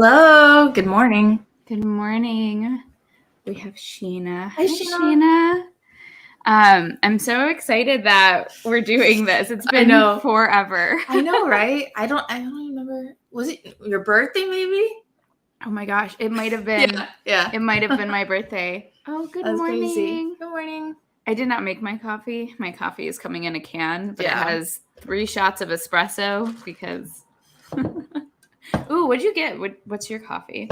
Hello. Good morning. Good morning. We have Sheena. Hi, Sheena. I'm so excited that we're doing this. It's I been know. forever. I know, right? I don't remember. Was it your birthday maybe? Oh my gosh, it might have been. Yeah. It might have been my birthday. Oh, good That's morning. crazy. Good morning. I did not make my coffee. My coffee is coming in a can, but Yeah. it has 3 shots of espresso because. Ooh, what'd you get? What's your coffee?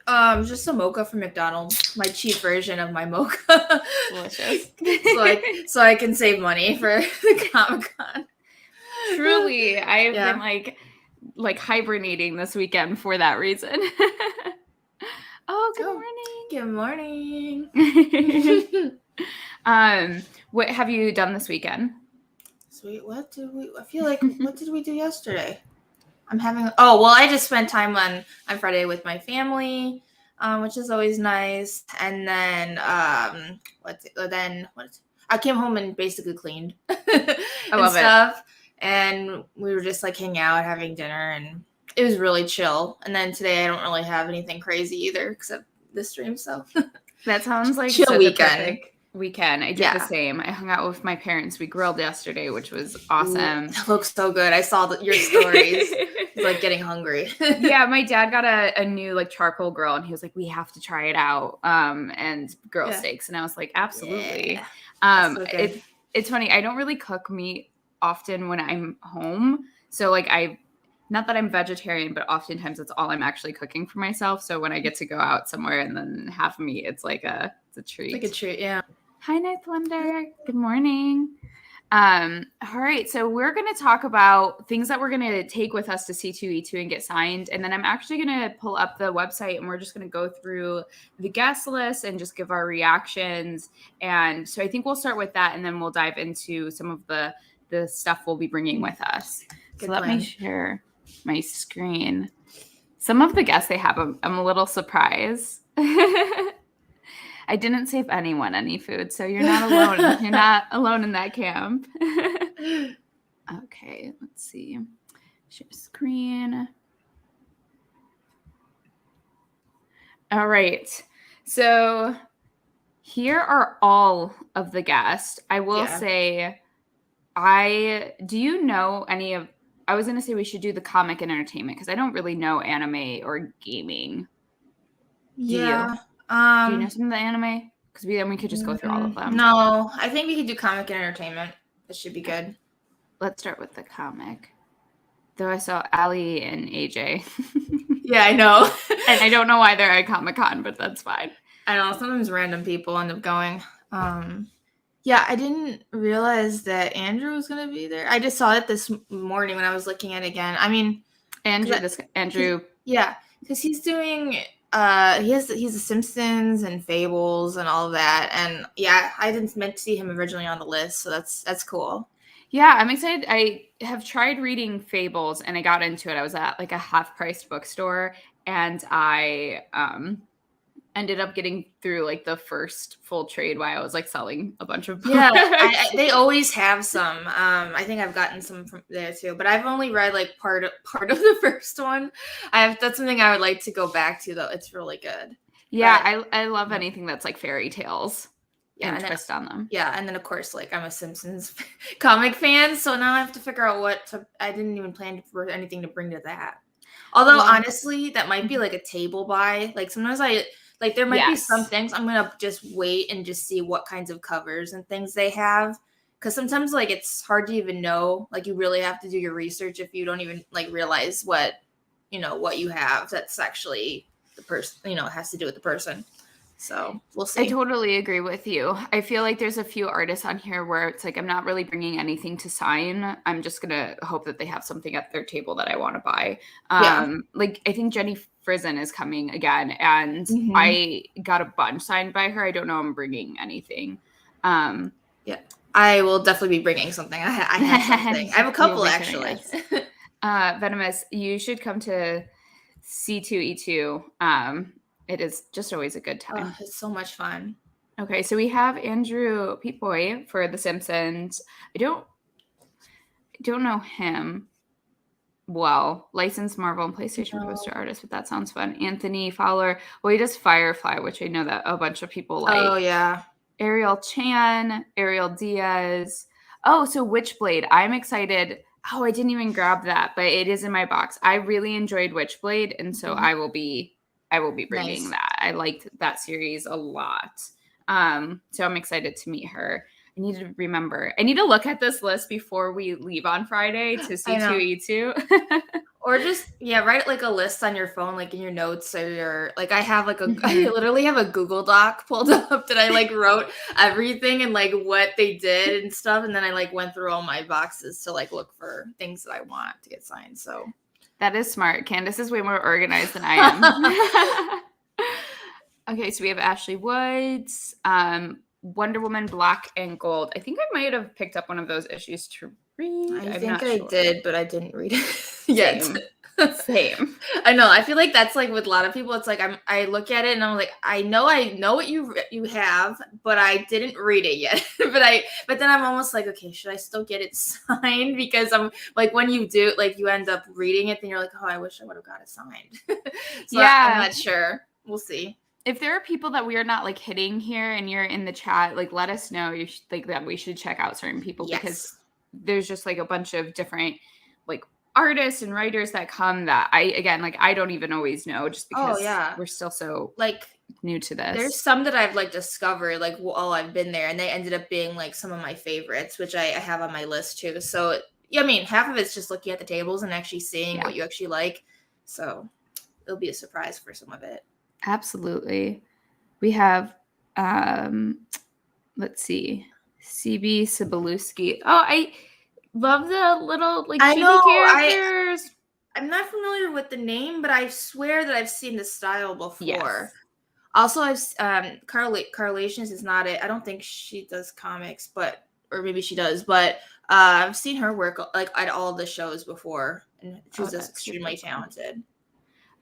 Just a mocha from McDonald's. My cheap version of my mocha. Delicious. so I can save money for the Comic-Con. Truly, I've Yeah. been like hibernating this weekend for that reason. Oh, good morning. Good morning. What have you done this weekend? Sweet. What did we do yesterday? I just spent time on Friday with my family, which is always nice. And then I came home and basically cleaned I love stuff. And we were just like hanging out, having dinner, and it was really chill. And then today I don't really have anything crazy either except this stream. So that sounds like chill such weekend. A perfect weekend. I did the same. I hung out with my parents. We grilled yesterday, which was awesome. It looks so good. I saw your stories. It's like getting hungry. Yeah, my dad got a new like charcoal grill, and he was like, "We have to try it out." And grill steaks, and I was like, "Absolutely." So it's funny. I don't really cook meat often when I'm home, so like not that I'm vegetarian, but oftentimes it's all I'm actually cooking for myself. So when I get to go out somewhere and then have meat, it's a treat. It's like a treat, yeah. Hi, Ninth Wonder. Good morning. All right, so we're going to talk about things that we're going to take with us to C2E2 and get signed. And then I'm actually going to pull up the website and we're just going to go through the guest list and just give our reactions. And so I think we'll start with that and then we'll dive into some of the stuff we'll be bringing with us. So let me share my screen. Some of the guests they have, I'm a little surprised. I didn't save anyone any food, so you're not alone. You're not alone in that camp. Okay, let's see. Share screen. All right. So here are all of the guests. I will say, do you know any of, I was going to say we should do the comic and entertainment because I don't really know anime or gaming. Yeah. Do you know some of the anime? Because then we could just go through all of them. No, I think we could do comic and entertainment. That should be good. Let's start with the comic. Though I saw Ali and AJ. Yeah, I know. And I don't know why they're at Comic-Con, but that's fine. I know. Sometimes random people end up going. Yeah, I didn't realize that Andrew was going to be there. I just saw it this morning when I was looking at it again. I mean, Andrew. Yeah, because he's doing... he's the Simpsons and Fables and all of that, and yeah, I didn't meant to see him originally on the list, so that's cool. Yeah, I'm excited. I have tried reading Fables and I got into it. I was at like a half-priced bookstore and I ended up getting through like the first full trade while I was like selling a bunch of books. Yeah, they always have some. I think I've gotten some from there too, but I've only read like part of the first one. That's something I would like to go back to though. It's really good. Yeah, I love anything that's like fairy tales. Yeah, and twist on them. Yeah, and then of course, like I'm a Simpsons comic fan, so now I have to figure out I didn't even plan for anything to bring to that. Although honestly, that might be like a table buy. Like sometimes there might be some things I'm gonna just wait and just see what kinds of covers and things they have, because sometimes like it's hard to even know. Like you really have to do your research if you don't even like realize what you have. That's actually the person. Has to do with the person. So we'll see. I totally agree with you. I feel like there's a few artists on here where it's like I'm not really bringing anything to sign. I'm just gonna hope that they have something at their table that I want to buy. Like I think Jenny Frizen is coming again, and I got a bunch signed by her. I don't know I'm bringing anything. Yeah, I will definitely be bringing something. I have something. I have a couple actually. Venomous, you should come to C2E2. It is just always a good time. It's so much fun. Okay, so we have Andrew Pete Boy for The Simpsons. I don't know him. well, licensed Marvel and PlayStation No. poster artist, but that sounds fun. Anthony Fowler. Well, he does Firefly, which I know that a bunch of people like. Oh, yeah. Ariel Chan, Ariel Diaz. Oh, so Witchblade. I'm excited. Oh, I didn't even grab that, but it is in my box. I really enjoyed Witchblade, and so I will be bringing that. I liked that series a lot. So I'm excited to meet her. I need to remember. I need to look at this list before we leave on Friday to C2E2. Or just, write like a list on your phone, like in your notes or your, like I have like I literally have a Google Doc pulled up that I like wrote everything and like what they did and stuff. And then I like went through all my boxes to like look for things that I want to get signed. So that is smart. Candace is way more organized than I am. Okay, so we have Ashley Woods, Wonder Woman Black and Gold. I think I might have picked up one of those issues to read. I think I did, but I didn't read it yet. Same. I know. I feel like that's like with a lot of people. It's like I look at it and I'm like, I know what you have, but I didn't read it yet. but then I'm almost like, okay, should I still get it signed? Because I'm like, when you do, like you end up reading it, then you're like, oh, I wish I would have got it signed. So I'm not sure. We'll see. If there are people that we are not like hitting here and you're in the chat, like let us know you should, like that we should check out certain people because there's just like a bunch of different like artists and writers that come that I don't even always know just because we're still so like new to this. There's some that I've like discovered like while I've been there and they ended up being like some of my favorites, which I have on my list too. So I mean, half of it's just looking at the tables and actually seeing what you actually like. So it'll be a surprise for some of it. Absolutely. We have, let's see, CB Cebulski. Oh, I love the little like chibi characters. I'm not familiar with the name, but I swear that I've seen the style before. Yes. Also, I've Carlations is not it. I don't think she does comics, or maybe she does, but I've seen her work like at all the shows before, and she's just extremely talented.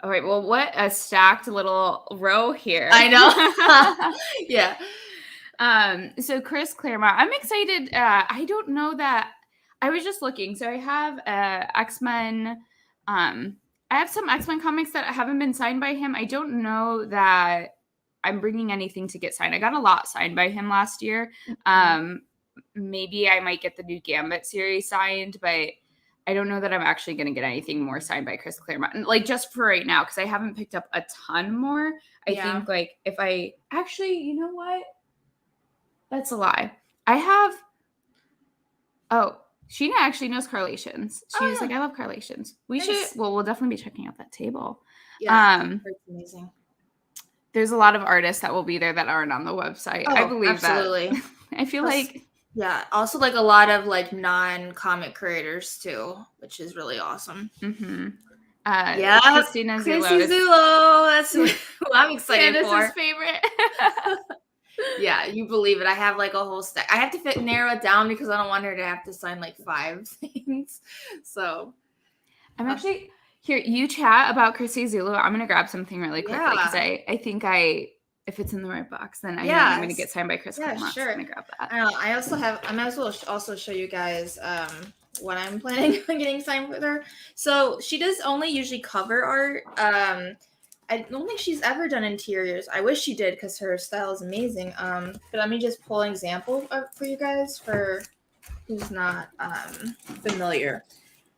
All right. Well, what a stacked little row here. I know. Yeah. So Chris Claremont, I'm excited. I don't know that. I was just looking. So I have X-Men. I have some X-Men comics that haven't been signed by him. I don't know that I'm bringing anything to get signed. I got a lot signed by him last year. Maybe I might get the new Gambit series signed, but I don't know that I'm actually going to get anything more signed by Chris Claremont. Like just for right now, because I haven't picked up a ton more. I think like if I actually, you know what? That's a lie. I have. Oh, Sheena actually knows Carlations. She was like, I love Carlations. We should. Well, we'll definitely be checking out that table. Yeah, it's amazing. There's a lot of artists that will be there that aren't on the website. I believe that. I feel like. Yeah, also like a lot of like non-comic creators too, which is really awesome. Mm-hmm. Christina Zulo. That's who I'm excited for. Candace's favorite. Yeah, you believe it. I have like a whole stack. I have to narrow it down because I don't want her to have to sign like 5 things. So I'm actually here. You chat about Christy Zulu. I'm gonna grab something really quickly because I think if it's in the right box, then I know I'm going to get signed by Chris Claremont. Sure. I'm going to grab that. I also have, I might as well also show you guys what I'm planning on getting signed with her. So she does only usually cover art. I don't think she's ever done interiors. I wish she did because her style is amazing. But let me just pull an example for you guys for who's not familiar.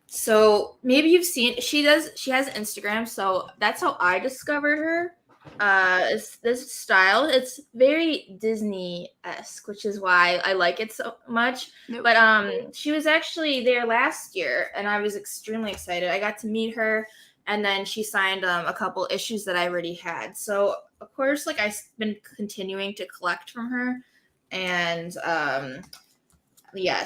So maybe you've seen, she has Instagram. So that's how I discovered her. It's this style. It's very Disney-esque, which is why I like it so much. But she was actually there last year, and I was extremely excited. I got to meet her, and then she signed a couple issues that I already had. So of course, like I've been continuing to collect from her, and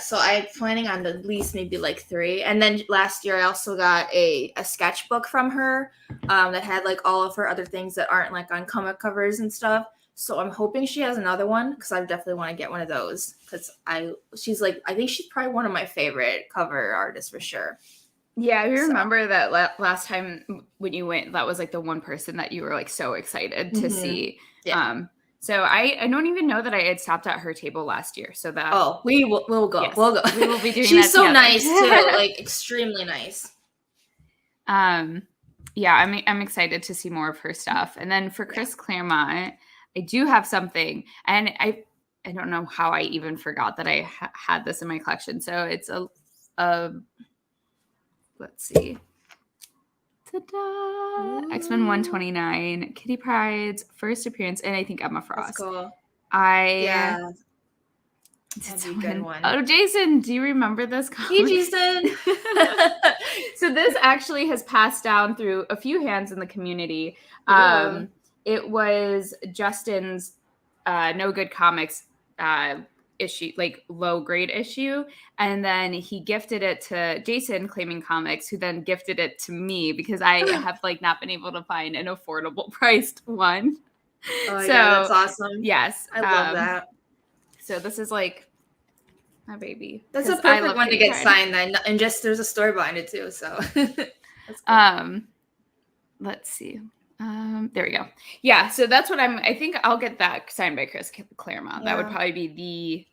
so I'm planning on at least maybe like 3. And then last year I also got a sketchbook from her that had like all of her other things that aren't like on comic covers and stuff. So I'm hoping she has another one because I definitely want to get one of those because I think she's probably one of my favorite cover artists for sure. Yeah, I remember that last time when you went, that was like the one person that you were like so excited to see. Yeah. So I don't even know that I had stopped at her table last year. So that we'll go. Yes, we'll go. We will be doing. She's that so together. Nice too, like extremely nice. Yeah, I'm excited to see more of her stuff. And then for Chris Claremont, I do have something, and I don't know how I even forgot that I had this in my collection. So it's a let's see. Ta-da! X-Men 129, Kitty Pryde's first appearance, and I think Emma Frost. That's cool. Yeah. That'd be a good one. Oh, Jason, do you remember this comic? Hey, Jason. So this actually has passed down through a few hands in the community. It was Justin's No Good Comics issue, like low grade issue, and then he gifted it to Jason, Claiming Comics, who then gifted it to me because I have like not been able to find an affordable priced one. Oh my God, that's awesome. Yes, I love that. So this is like my baby. That's a perfect one to get signed then, and just there's a story behind it too. So that's cool. Let's see. There we go. Yeah, so that's what I think I'll get that signed by Chris Claremont. That would probably be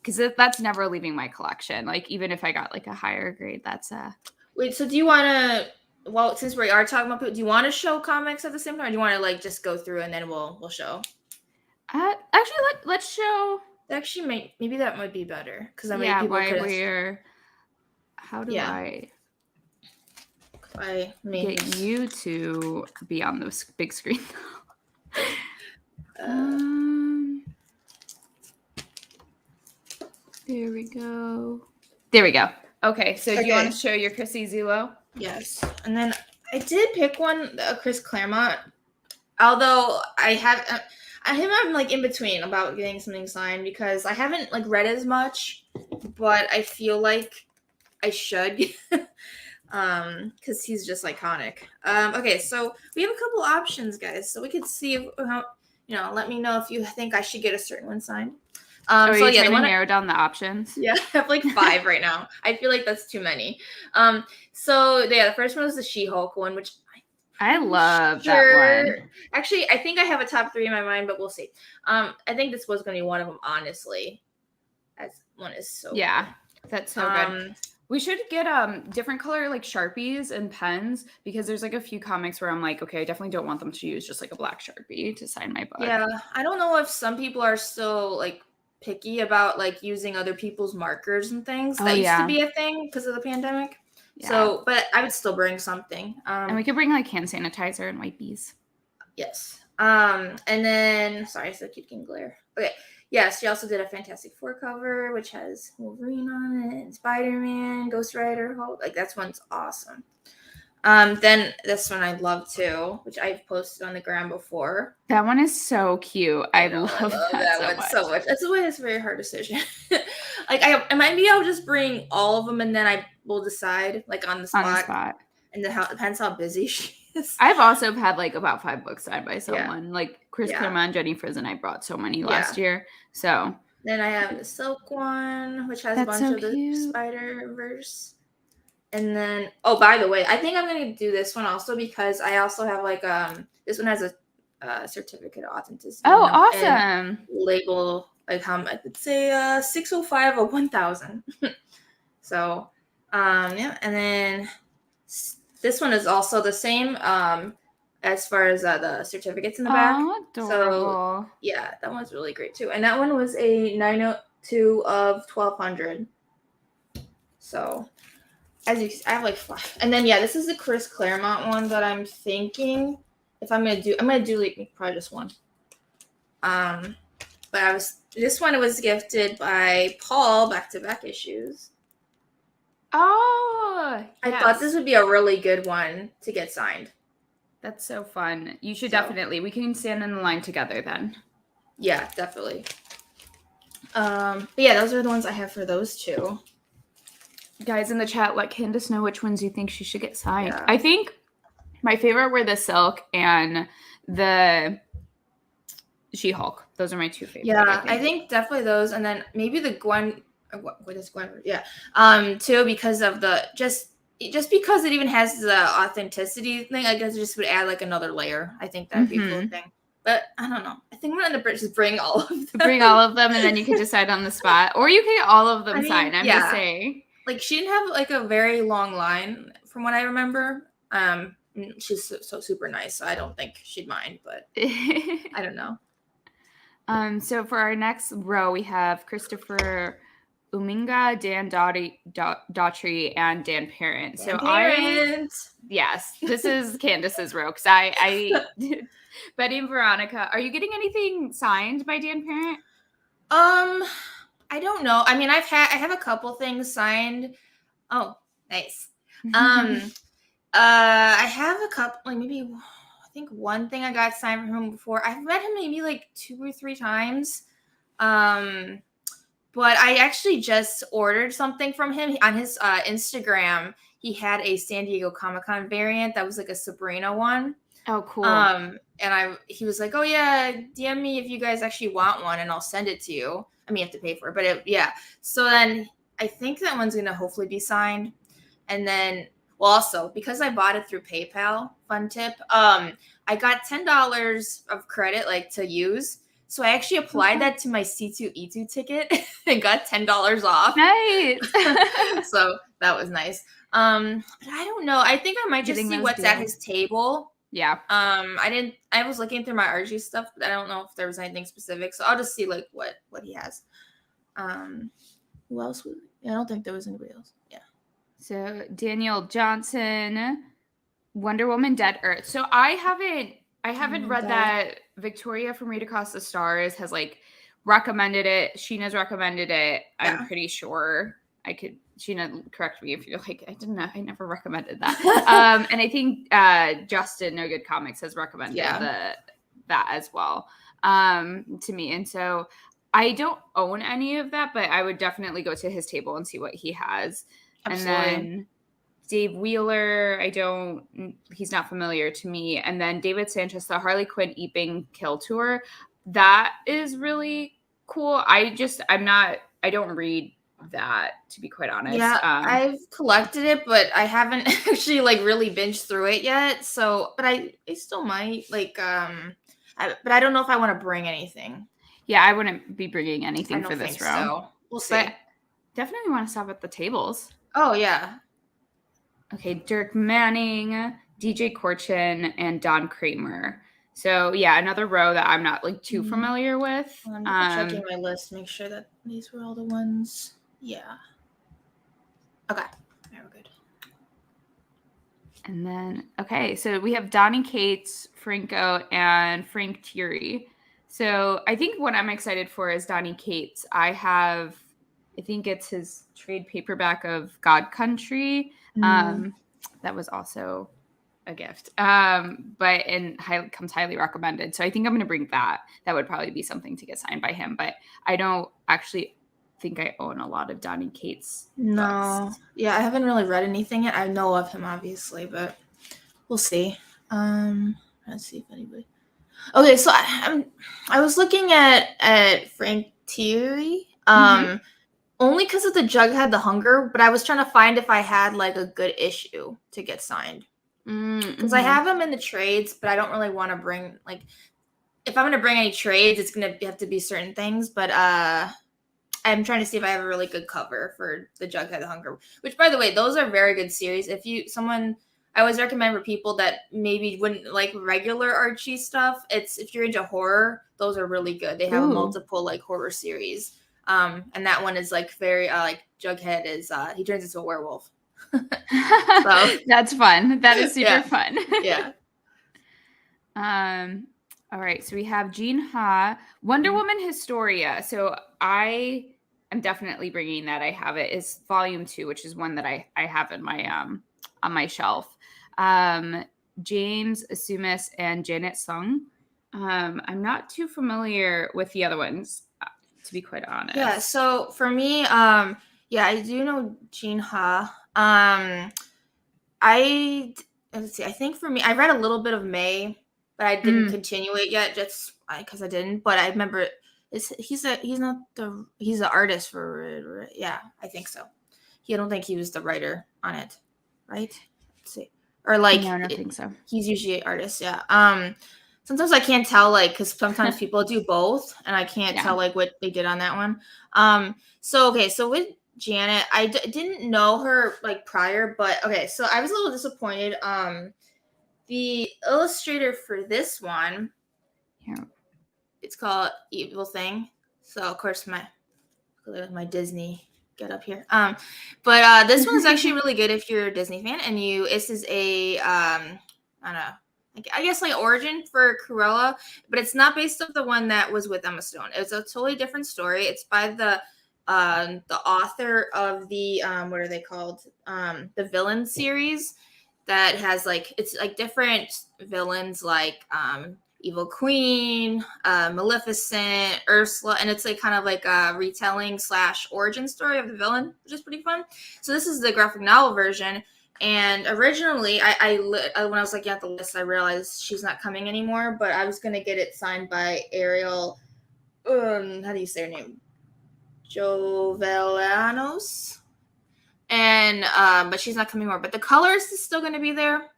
because that's never leaving my collection. Like even if I got like a higher grade, that's Wait, so do you want to? Well, since we are talking about, do you want to show comics at the same time, or do you want to like just go through and then we'll show? Actually, let's show. Actually, maybe that might be better because how do I get you to be on this big screen? There we go. Okay, so do you want to show your Chrissy Zulo? Yes, and then I did pick one, Chris Claremont. Although I'm like in between about getting something signed because I haven't like read as much, but I feel like I should because he's just iconic. Okay, so we have a couple options, guys, so we could see how let me know if you think I should get a certain one signed. Are you trying to narrow down the options? Yeah, I have like 5 right now. I feel like that's too many. So the first one was the She-Hulk one, which I love that one. Actually, I think I have a top 3 in my mind, but we'll see. I think this was going to be one of them, honestly. That one is so good. That's so good. We should get different color like Sharpies and pens because there's like a few comics where I'm like, okay, I definitely don't want them to use just like a black Sharpie to sign my book. Yeah, I don't know if some people are still like picky about like using other people's markers and things. That used to be a thing because of the pandemic. Yeah. So, but I would still bring something. And we could bring like hand sanitizer and wipes. Yes. And then, sorry, I still keep getting glare. Okay. Yes, she also did a Fantastic Four cover, which has Wolverine on it, and Spider-Man, Ghost Rider, Hulk. Like, that one's awesome. Then this one I love too, which I've posted on the gram before. That one is so cute. I love that one so much. That's why it's a very hard decision. Like maybe I'll just bring all of them and then I will decide like on the spot. And then depends how busy she is. I've also had like about 5 books signed by someone. Yeah. Like Chris Claremont, Jenny Frizen, I brought so many last year. So then I have the Silk one, which has a bunch of the Spider-Verse. And then, oh, by the way, I think I'm going to do this one also because I also have like, this one has a certificate of authenticity. Oh, awesome. Label, like how I could say 605 or 1000. So, yeah. And then this one is also the same as far as the certificates in the back. Oh, adorable. So, yeah, that one's really great too. And that one was a 902 of 1200. So... I have like 5. And then, this is the Chris Claremont one that I'm thinking if I'm going to do like probably just one. But this one was gifted by Paul, back-to-back issues. Oh, yes. I thought this would be a really good one to get signed. That's so fun. You should definitely, we can stand in the line together then. Yeah, definitely. But yeah, those are the ones I have for those 2. Guys in the chat, let Candice know which ones you think she should get signed. Yeah. I think my favorite were the Silk and the She-Hulk. Those are my 2 favorites. Yeah, I think definitely those, and then maybe the Gwen. What is Gwen? Yeah, too, because of the just because it even has the authenticity thing. I guess it just would add like another layer. I think that'd be a cool thing. But I don't know. I think we're going to just bring all of them. Bring all of them, and then you can decide on the spot, or you can get all of them signed. I'm just saying. Like, she didn't have, like, a very long line, from what I remember. She's so super nice, so I don't think she'd mind, but I don't know. So for our next row, we have Christopher Uminga, Dan Daughtry, and Dan Parent. Dan Parent. Yes, this is Candace's row because I Betty and Veronica. Are you getting anything signed by Dan Parent? I don't know. I mean, I have a couple things signed. Oh, nice. I have a couple, like maybe I think one thing I got signed from him before. I've met him maybe like 2 or 3 times. But I actually just ordered something from him on his Instagram. He had a San Diego Comic-Con variant that was like a Sabrina one. Oh, cool. And he was like, "Oh yeah, DM me if you guys actually want one, and I'll send it to you. I mean, you have to pay for it, but yeah." So then I think that one's gonna hopefully be signed, and then also because I bought it through PayPal. Fun tip. I got $10 of credit like to use. So I actually applied that to my C2E2 ticket and got $10 off. Nice. So that was nice. But I don't know. I think I might just see what's at his table. Yeah. I was looking through my Archie stuff, but I don't know if there was anything specific. So I'll just see like what he has. Who else? I don't think there was anybody else. Yeah. So Daniel Johnson, Wonder Woman, Dead Earth. So I haven't read that. Victoria from Read Across the Stars has like recommended it. Sheena's recommended it. Yeah. I'm pretty sure Sheena, correct me if you're like, I never recommended that. And I think Justin, No Good Comics, has recommended that as well to me. And so I don't own any of that, but I would definitely go to his table and see what he has. Absolutely. And then Dave Wheeler, he's not familiar to me. And then David Sanchez, the Harley Quinn Eeping Kill Tour. That is really cool. I don't read that, to be quite honest. Yeah, I've collected it, but I haven't actually like really binged through it yet. So, but I still might but I don't know if I want to bring anything. Yeah, I wouldn't be bringing anything for this round. So. We'll see. But definitely want to stop at the tables. Oh yeah. Okay, Dirk Manning, DJ Corchin, and Don Kramer. So yeah, another row that I'm not like too familiar with. I'm checking my list, make sure that these were all the ones. Yeah. Okay. Very good. And then so we have Donnie Cates, Franco, and Frank Thierry. So I think what I'm excited for is Donnie Cates. I think it's his trade paperback of God Country. That was also a gift. But comes highly recommended. So I think I'm going to bring that. That would probably be something to get signed by him. But I don't actually think I own a lot of Donnie Cates. No. Books. Yeah, I haven't really read anything yet. I know of him, obviously, but we'll see. Let's see if anybody. Okay, so I was looking at Frank Thierry. Only because of the Jughead the Hunger, but I was trying to find if I had like a good issue to get signed. Because I have them in the trades, but I don't really want to bring like if I'm going to bring any trades, it's going to have to be certain things. But I'm trying to see if I have a really good cover for the Jughead the Hunger, which by the way, those are very good series. I always recommend for people that maybe wouldn't like regular Archie stuff. If you're into horror, those are really good. They have multiple like horror series. And that one is like very like Jughead is he turns into a werewolf. So that's fun. That is super fun. Yeah. All right, so we have Jean Ha, Wonder Woman Historia. So I am definitely bringing that. I have it. It's volume 2, which is one that I have in my on my shelf. James Asumis and Janet Sung. I'm not too familiar with the other ones, to be quite honest. Yeah, so for me, I do know Jean Ha. Let's see, I think for me, I read a little bit of May, but I didn't continue it yet, just because I didn't. But I remember he's the artist for I think so. I don't think he was the writer on it, right? Let's see, or like no, I don't think so. He's usually an artist, yeah. Sometimes I can't tell, like, because sometimes people do both, and I can't tell, like, what they did on that one. So with Janet. I didn't know her like prior, but okay. So I was a little disappointed. The illustrator for this one, Here. it's called Evil Thing. So of course my Disney get up here. But this one is actually really good if you're a Disney fan and this is a I don't know. I guess like origin for Cruella, but it's not based off the one that was with Emma Stone. It's a totally different story. It's by the author of the what are they called? The villain series that has like it's like different villains like Evil Queen, Maleficent, Ursula, and it's like kind of like a retelling / origin story of the villain, which is pretty fun. So this is the graphic novel version. And originally, I when I was looking at the list, I realized she's not coming anymore. But I was gonna get it signed by Ariel. How do you say her name? Jovellanos. And but she's not coming more. But the colors is still gonna be there.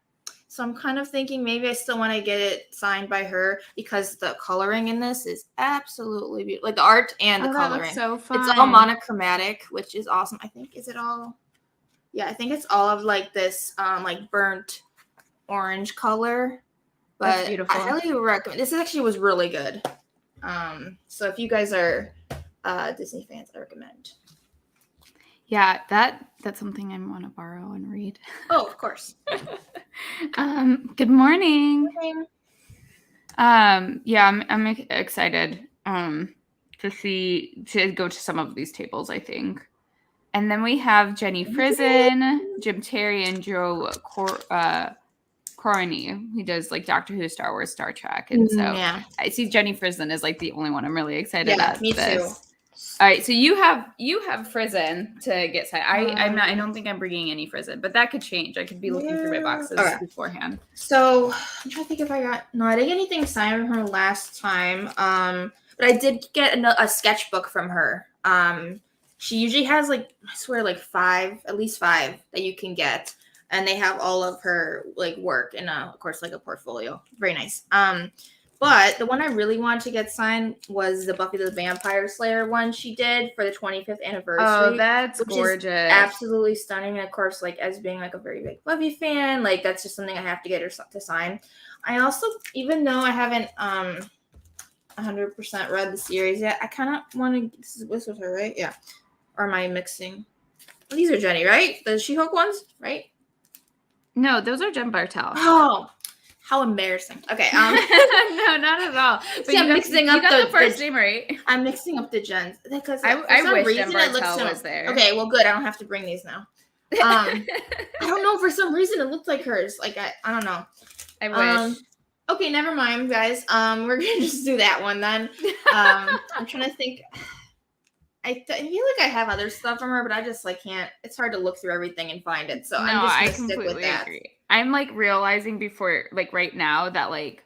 So I'm kind of thinking maybe I still want to get it signed by her because the coloring in this is absolutely beautiful. Like the art and the coloring. That looks so fun. It's all monochromatic, which is awesome. I think is it all? Yeah, I think it's all of like this like burnt orange color. But That's beautiful. I highly recommend. This actually was really good. So if you guys are Disney fans, I recommend. Yeah, that's something I want to borrow and read. Oh, of course. Good morning. Yeah, I'm excited to go to some of these tables, I think. And then we have Jenny Frison, Jim Terry, and Joe Corney. He does like Doctor Who, Star Wars, Star Trek, and so yeah. I see Jenny Frison is like the only one I'm really excited about. Me this. too. All right, so you have Frison to get signed. I don't think I'm bringing any Frison, but that could change. I could be looking through my boxes beforehand. So I'm trying to think if I didn't get anything signed from her last time. But I did get a sketchbook from her. She usually has like I swear like at least five that you can get, and they have all of her like work and of course like a portfolio. Very nice. But the one I really wanted to get signed was the Buffy the Vampire Slayer one she did for the 25th anniversary. Oh, that's gorgeous. Absolutely stunning. And of course, like as being like a very big Buffy fan, like that's just something I have to get her to sign. I also, even though I haven't 100% read the series yet, I kind of want to, this was her, right? Yeah. Or am I mixing? Well, these are Jenny, right? The She-Hulk ones, right? No, those are Jen Bartel. Oh. How embarrassing. Okay. No, not at all. But See, I'm mixing up the first name right. I'm mixing up the gens because I wish Jen Bartel was there. Okay, well, good. I don't have to bring these now. I don't know. For some reason, it looked like hers. Like I don't know. I wish. Okay, never mind, guys. We're gonna just do that one then. I'm trying to think. I feel like I have other stuff from her, but I just like can't. It's hard to look through everything and find it. So I'm just gonna stick with that. Agree. I'm like realizing before, like right now, that like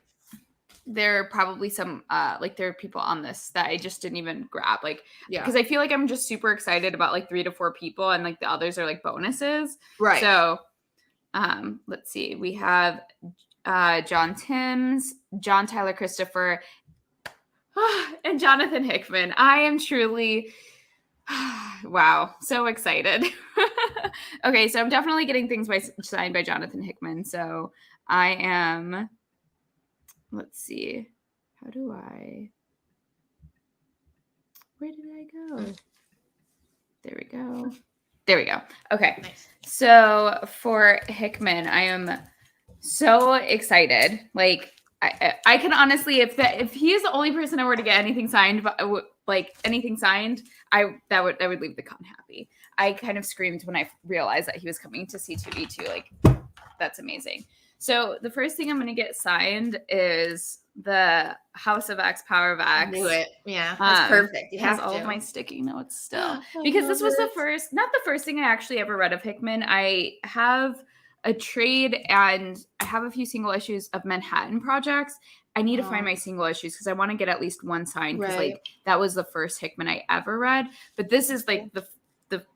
there are probably some like there are people on this that I just didn't even grab, like because I feel like I'm just super excited about like 3 to 4 people, and like the others are like bonuses. Right. So, let's see. We have John Timms, John Tyler Christopher, and Jonathan Hickman. I am truly. Wow, so excited. Okay, so I'm definitely getting things signed by Jonathan Hickman. So I am, let's see, where did I go? There we go. Okay, nice. So for Hickman, I am so excited. Like I can honestly, if he is the only person I were to get anything signed, I would leave the con happy. I kind of screamed when I realized that he was coming to C2E2. Like, that's amazing. So the first thing I'm going to get signed is the House of X, Power of X. Knew it. Yeah, that's perfect. You have all of my sticky notes still. Because this was not the first thing I actually ever read of Hickman. I have a trade and I have a few single issues of Manhattan Projects. I need to find my single issues because I want to get at least one signed because like that was the first Hickman I ever read. But this is like the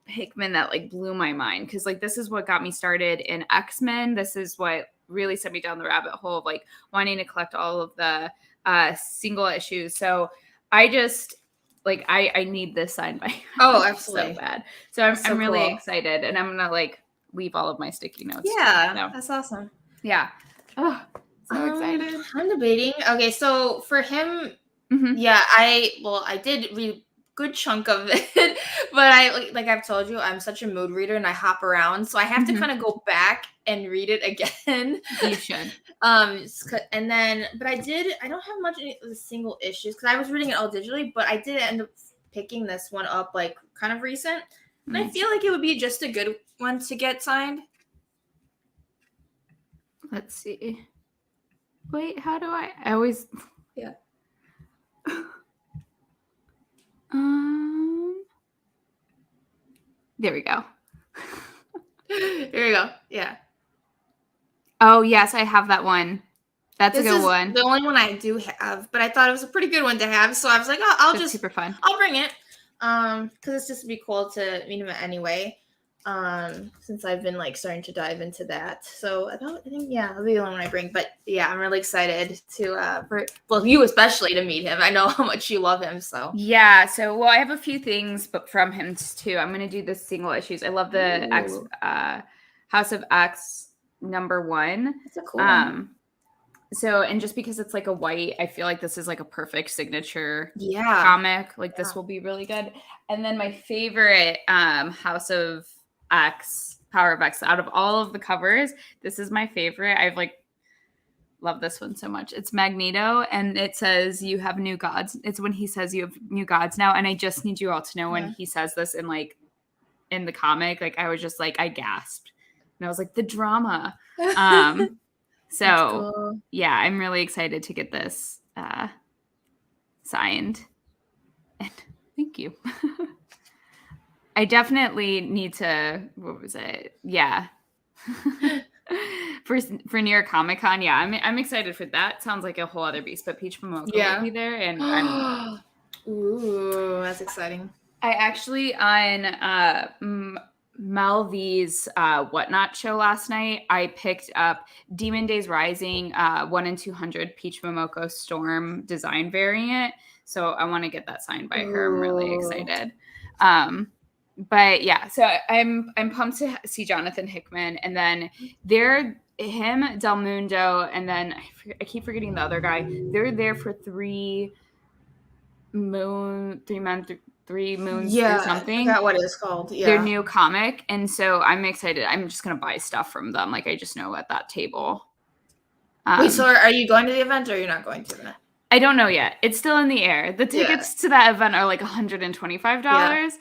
Hickman that like blew my mind because like this is what got me started in X-Men. This is what really sent me down the rabbit hole of like wanting to collect all of the single issues. So I just like I need this signed by her. Oh, absolutely. So bad. So I'm really cool. excited, and I'm gonna like leave all of my sticky notes. Yeah, So, that's awesome. yeah. Oh, so excited. I'm debating. Okay, so for him, Mhm. yeah, I did read a good chunk of it, but I like I've told you, I'm such a mood reader and I hop around, so I have to Mhm. kind of go back and read it again. You should. And then, but I don't have much of the single issues because I was reading it all digitally, but I did end up picking this one up like kind of recent, and I feel like it would be just a good one to get signed. Let's see. Wait, how do I always Yeah. There we go. Here we go. Yeah. Oh, yes, I have that one. That's This a good is one. the only one I do have, but I thought it was a pretty good one to have, so I was like, oh, That's super fun. I'll bring it, because it's just be cool to meet him anyway, since I've been like starting to dive into that. So I think yeah, it'll be the only one I bring. But yeah, I'm really excited to for you especially to meet him. I know how much you love him, so Yeah, so well, I have a few things, but from him too. I'm gonna do the single issues. I love the Ooh. House of X #1. That's a cool one. So, and just because it's like a white, I feel like this is like a perfect signature Yeah. comic. Like this will be really good. And then my favorite House of X, Power of X, out of all of the covers, this is my favorite. I've like love this one so much. It's Magneto, and it says you have new gods. It's when he says you have new gods now. And I just need you all to know when he says this in like in the comic, like I was just like I gasped. And I was like, the drama. So cool. yeah, I'm really excited to get this signed. And thank you. I definitely need to, what was it? Yeah. for New York Comic Con. Yeah, I'm excited for that. Sounds like a whole other beast, but Peach Momoko will be there, and I'm ooh, that's exciting. I actually on Mel V's Whatnot show last night, I picked up Demon Days Rising 1 in 200 Peach Momoko Storm design variant. So I want to get that signed by her. I'm really excited. But yeah, so I'm pumped to see Jonathan Hickman, and then him, Del Mundo, and then I keep forgetting the other guy. They're there for 3 moons through something. I forgot what it's called. Yeah. Their new comic, and so I'm excited. I'm just gonna buy stuff from them. Like I just know at that table. Wait, so are you going to the event or you're not going to the event? I don't know yet. It's still in the air. The tickets to that event are like $125,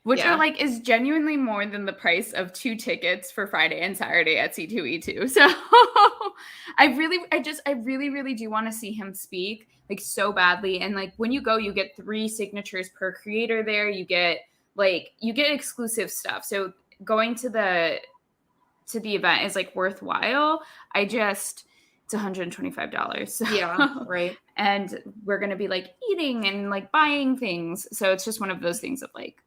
which are like is genuinely more than the price of 2 tickets for Friday and Saturday at C2E2. So I really do want to see him speak like so badly. And like when you go, you get 3 signatures per creator there. You get exclusive stuff. So going to the event is like worthwhile. It's $125. So. Yeah, right. And we're going to be like eating and like buying things. So it's just one of those things of like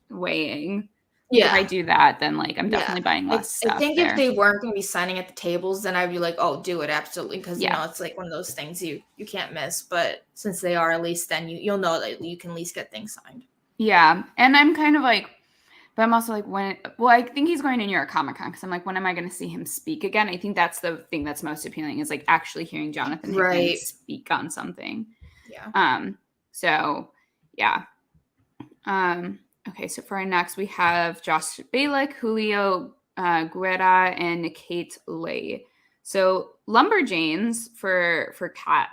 weighing. Yeah. If I do that, then like I'm definitely buying less stuff. I think if they weren't going to be signing at the tables, then I'd be like, oh, do it. Absolutely. Because, you know, it's like one of those things you can't miss. But since they are, at least then you'll know that you can at least get things signed. Yeah. And I'm kind of like, but I'm also like, I think he's going to New York Comic Con because I'm like, when am I going to see him speak again? I think that's the thing that's most appealing is like actually hearing Jonathan Hickman speak on something. Yeah. So yeah. Okay. So for our next, we have Josh Balick, Julio Guerra, and Kate Lay. So Lumberjanes for Kat.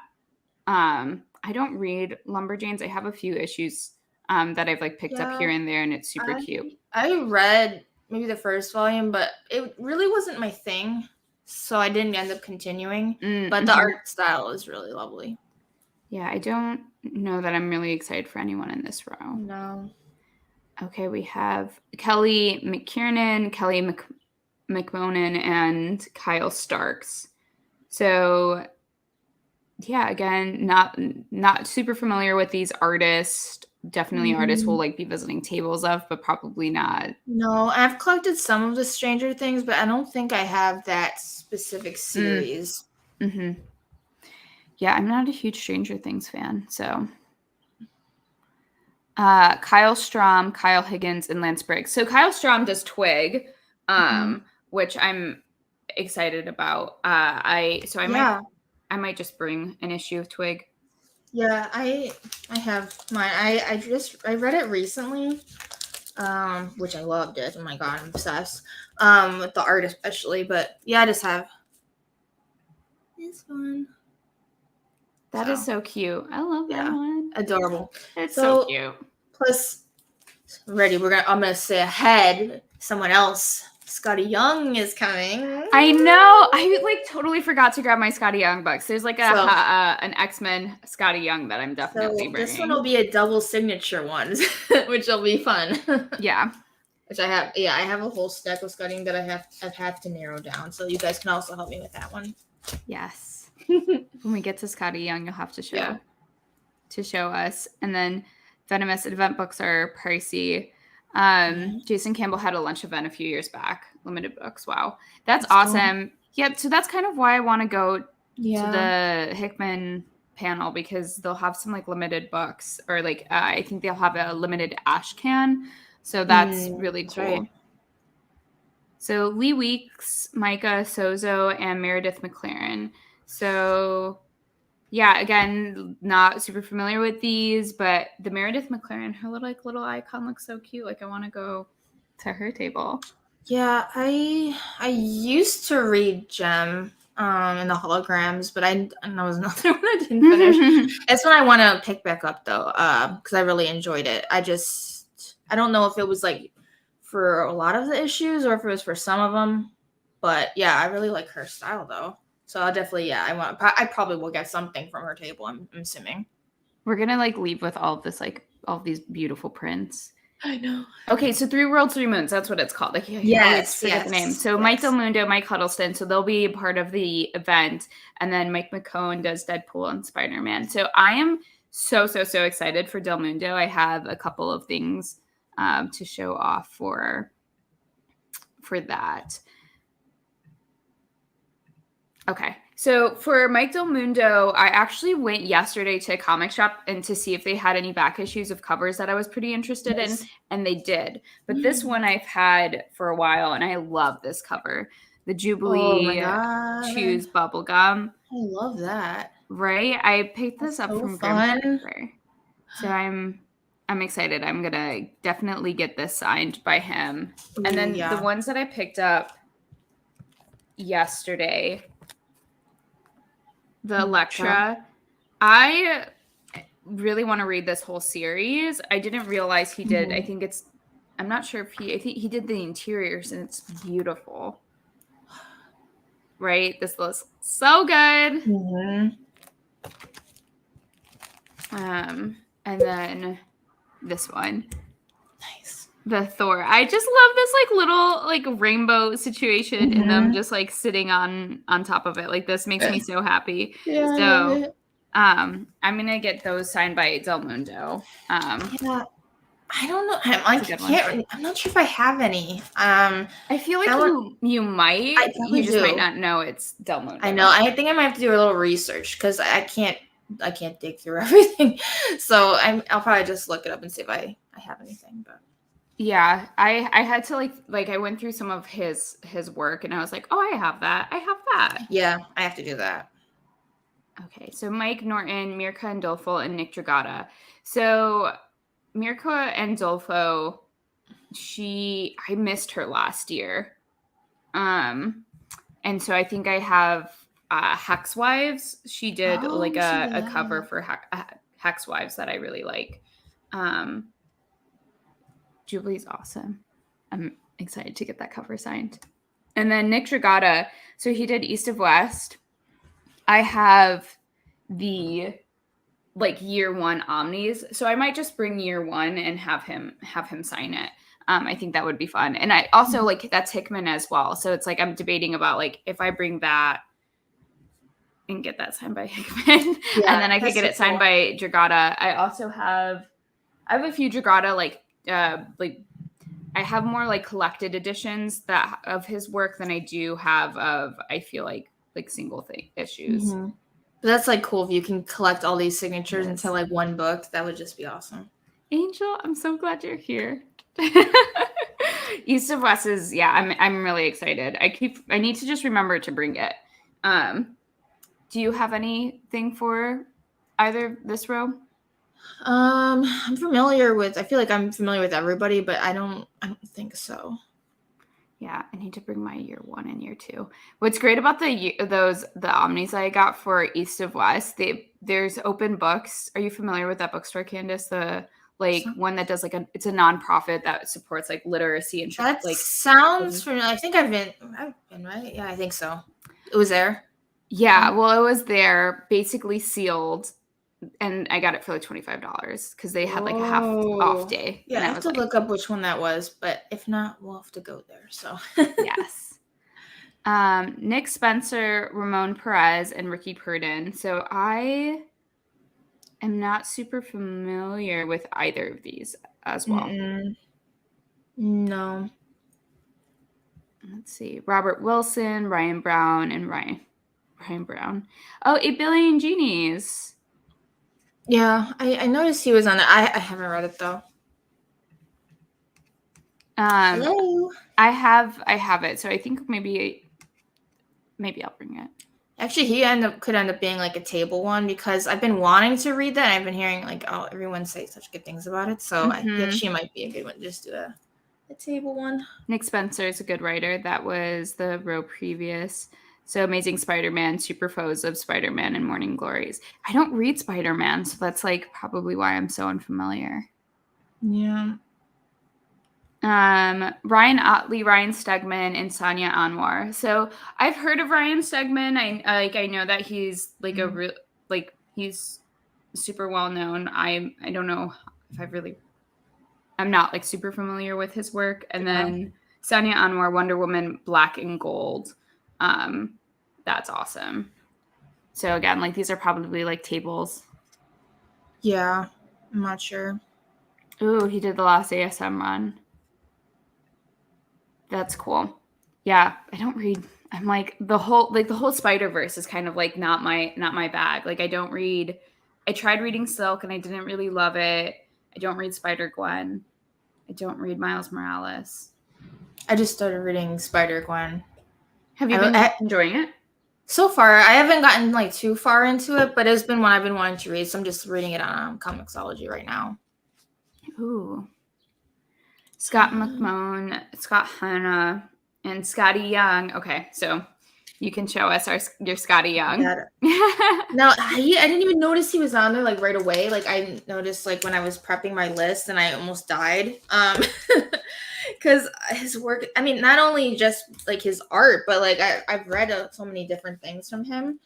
I don't read Lumberjanes. I have a few issues that I've like picked up here and there, and it's super cute. I read maybe the first volume, but it really wasn't my thing, so I didn't end up continuing. But the art style is really lovely. Yeah, I don't know that I'm really excited for anyone in this row. No. Okay, we have Kelly McKiernan, Kelly McMonan, and Kyle Starks. So yeah, again, not super familiar with these artists. Definitely artists will like be visiting tables of, but probably not. No, I've collected some of the Stranger Things, but I don't think I have that specific series. Yeah, I'm not a huge Stranger Things fan, so. Kyle Strom, Kyle Higgins, and Lance Briggs. So Kyle Strom does Twig, which I'm excited about. I might just bring an issue of Twig. Yeah, I have mine. I read it recently, which I loved it. Oh my god, I'm obsessed. With the art especially, but yeah, I just have this one. That is so cute. I love that one. Adorable. It's so cute. Plus, I'm gonna say ahead. Someone else. Scotty Young is coming. I know. I totally forgot to grab my Scotty Young books. There's an X-Men Scotty Young that I'm definitely bringing. This one will be a double signature one, which will be fun. Yeah. Which I have. Yeah, I have a whole stack of Scotty Young that I've had to narrow down. So you guys can also help me with that one. Yes. When we get to Scotty Young, you'll have to show us. And then Venomous event books are pricey. Jason Campbell had a lunch event a few years back. Limited books. Wow. That's awesome. Cool. Yeah. So that's kind of why I want to go to the Hickman panel, because they'll have some limited books, or I think they'll have a limited ash can. So that's really cool. Right. So Lee Weeks, Micah Sozo, and Meredith McLaren. So yeah, again, not super familiar with these, but the Meredith McLaren, her little icon looks so cute. I want to go to her table. Yeah, I used to read Gem in the holograms, but that was another one I didn't finish. It's one I want to pick back up though, because I really enjoyed it. I don't know if it was for a lot of the issues or if it was for some of them, but yeah, I really like her style though. So I'll definitely, I probably will get something from her table. I'm assuming. We're gonna leave with all of this, all of these beautiful prints. I know. Okay, so 3 Worlds, 3 Moons. That's what it's called. Yes. The name. So Mike Del Mundo, Mike Huddleston. So they'll be part of the event, and then Mike McCone does Deadpool and Spider-Man. So I am so excited for Del Mundo. I have a couple of things to show off for that. Okay, so for Mike Del Mundo, I actually went yesterday to a comic shop and to see if they had any back issues of covers that I was pretty interested in, and they did. But this one I've had for a while, and I love this cover. The Jubilee Chews Bubblegum. I love that. Right? I picked this up from Grim. So I'm excited. I'm going to definitely get this signed by him. And then the ones that I picked up yesterday, the Elektra. I really want to read this whole series. I didn't realize he did. I'm not sure if I think he did the interiors, and it's beautiful. Right? This looks so good. And then this one. Nice. The Thor. I just love this little rainbow situation in them just sitting on top of it. This makes me so happy. Yeah, so I'm gonna get those signed by Del Mundo. I don't know. I'm not sure if I have any. I feel you might. You just might not know it's Del Mundo. I know. I think I might have to do a little research because I can't dig through everything. So I'll probably just look it up and see if I have anything. But yeah, I had to I went through some of his work, and I was like, oh, I have that. Yeah, I have to do that. Okay, so Mike Norton, Mirka Andolfo, and Nick Dragata. So Mirka Andolfo, I missed her last year. And so I think I have Hex Wives. She did a cover for Hex Wives that I really like. Jubilee's awesome. I'm excited to get that cover signed. And then Nick Dragata, so he did East of West. I have the year 1 Omnis, so I might just bring year 1 and have him sign it. I think that would be fun. And I also that's Hickman as well. So it's I'm debating about if I bring that and get that signed by Hickman, and then I could get it signed by Dragata. I also have a few Dragata I have more collected editions of his work than I do have of I feel single issues. But that's cool if you can collect all these signatures into one book. That would just be awesome. Angel, I'm so glad you're here. East of West is I'm really excited. I need to just remember to bring it. Do you have anything for either this row? I'm familiar with. I feel like I'm familiar with everybody, but I don't think so. Yeah, I need to bring my year 1 and year 2. What's great about the omnis I got for East of West, there's open books. Are you familiar with that bookstore, Candice? The one that does it's a nonprofit that supports literacy and that sounds familiar. I think I've been right. Yeah, I think so. It was there. Yeah, well, it was there, basically sealed, and I got it for $25 because they had a half off day. Yeah, I have to look up which one that was, but if not, we'll have to go there. So yes. Nick Spencer, Ramon Perez, and Ricky Purdon. So I am not super familiar with either of these as well. No. Let's see. Robert Wilson, Ryan Brown, and Ryan Brown. Oh, 8 Billion Genies. Yeah, I noticed he was on it. I haven't read it though. Hello. I have it, so I think maybe I'll bring it. Actually, he could end up being a table one because I've been wanting to read that. I've been hearing everyone say such good things about it, so he actually might be a good one. Just do a table one. Nick Spencer is a good writer. That was the row previous. So Amazing Spider-Man, Super Foes of Spider-Man, and Morning Glories. I don't read Spider-Man, so that's probably why I'm so unfamiliar. Yeah. Ryan Otley, Ryan Stegman, and Sonia Anwar. So I've heard of Ryan Stegman. I know that he's he's super well known. I don't know if I'm not super familiar with his work. And then Sonia Anwar, Wonder Woman, Black and Gold. That's awesome. So again, these are probably tables. Yeah, I'm not sure. Ooh, he did the last ASM run. That's cool. Yeah, I don't read. I'm the whole Spider-Verse is kind of not my bag. I don't read. I tried reading Silk and I didn't really love it. I don't read Spider-Gwen. I don't read Miles Morales. I just started reading Spider-Gwen. Have you been enjoying it? So far, I haven't gotten too far into it, but it's been one I've been wanting to read, so I'm just reading it on Comixology right now. Ooh. Scott McMahon, Scott Hanna, and Scotty Young. Okay, so you can show us your Scotty Young. No, I didn't even notice he was on there right away. I noticed when I was prepping my list and I almost died. Because his work, I mean, not only just his art, but I've read so many different things from him.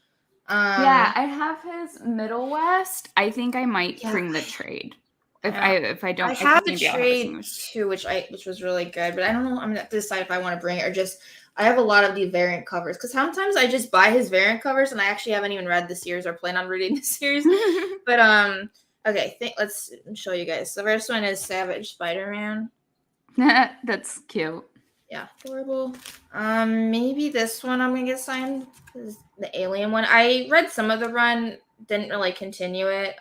Yeah, I have his Middle West. I think I might bring the trade. If I don't, I have the trade too, which was really good, but I don't know. I'm gonna have to decide if I want to bring it or just. I have a lot of the variant covers because sometimes I just buy his variant covers and I actually haven't even read the series or plan on reading the series. But okay, let's show you guys. The first one is Savage Spider-Man. That's cute. Yeah, adorable. Maybe this one I'm gonna get signed. This is the Alien one. I read some of the run, didn't really continue it.